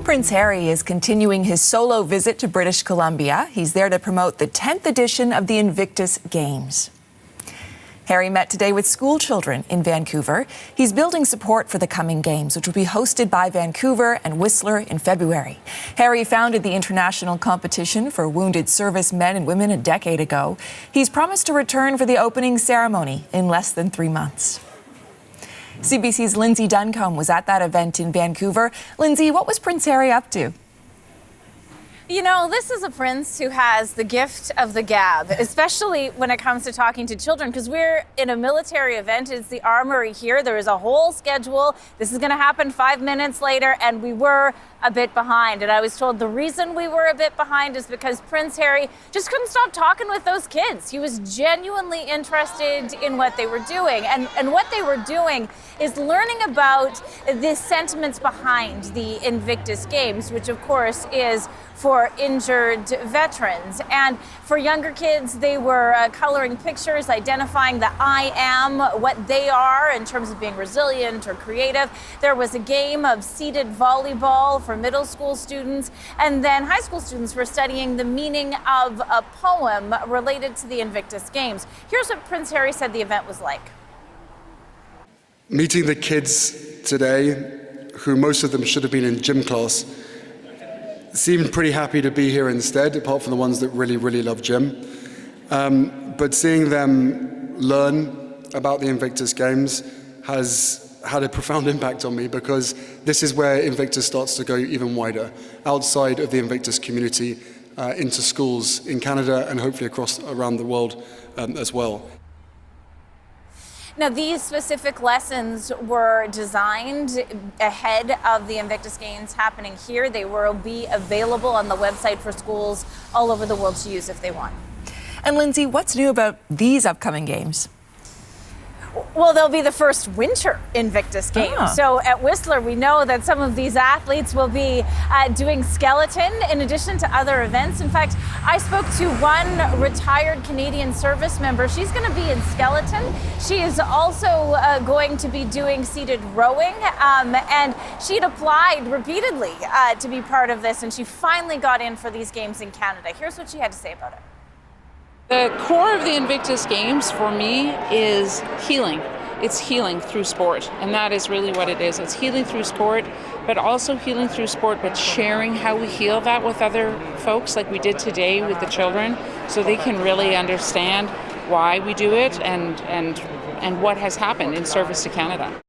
Prince Harry is continuing his solo visit to British Columbia. He's there to promote the 10th edition of the Invictus Games. Harry met today with school children in Vancouver. He's building support for the coming games, which will be hosted by Vancouver and Whistler in February. Harry founded the international competition for wounded service men and women a decade ago. He's promised to return for the opening ceremony in less than 3 months. CBC's Lindsay Duncombe was at that event in Vancouver. Lindsay, what was Prince Harry up to? You know, this is a prince who has the gift of the gab, especially when it comes to talking to children, because we're in a military event. It's the Armory here. There is a whole schedule. This is going to happen 5 minutes later, and we were a bit behind. And I was told the reason we were a bit behind is because Prince Harry just couldn't stop talking with those kids. He was genuinely interested in what they were doing. And what they were doing is learning about the sentiments behind the Invictus Games, which of course is for injured veterans. And for younger kids, they were coloring pictures, identifying the I am, what they are in terms of being resilient or creative. There was a game of seated volleyball for middle school students, and then high school students were studying the meaning of a poem related to the Invictus Games. Here's what Prince Harry said the event was like. Meeting the kids today, who most of them should have been in gym class, seemed pretty happy to be here instead, apart from the ones that really, really love gym. But seeing them learn about the Invictus Games has had a profound impact on me, because this is where Invictus starts to go even wider, outside of the Invictus community, into schools in Canada and hopefully around the world as well. Now, these specific lessons were designed ahead of the Invictus Games happening here. They will be available on the website for schools all over the world to use if they want. And Lindsay, what's new about these upcoming games? Well, they'll be the first winter Invictus Games. So at Whistler, we know that some of these athletes will be doing skeleton in addition to other events. In fact, I spoke to one retired Canadian service member. She's going to be in skeleton. She is also going to be doing seated rowing. And she had applied repeatedly to be part of this, and she finally got in for these games in Canada. Here's what she had to say about it. The core of the Invictus Games for me is healing. It's healing through sport, and that is really what it is. It's healing through sport, but also healing through sport, but sharing how we heal that with other folks, like we did today with the children, so they can really understand why we do it and what has happened in service to Canada.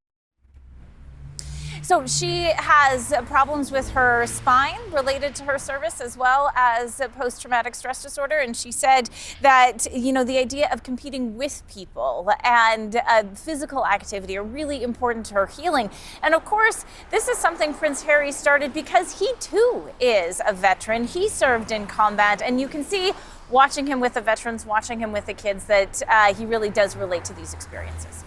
So she has problems with her spine related to her service, as well as post-traumatic stress disorder. And she said that, you know, the idea of competing with people and physical activity are really important to her healing. And of course, this is something Prince Harry started because he too is a veteran. He served in combat, and you can see watching him with the veterans, watching him with the kids, that he really does relate to these experiences.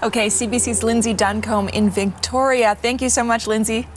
Okay, CBC's Lindsay Duncombe in Victoria. Thank you so much, Lindsay.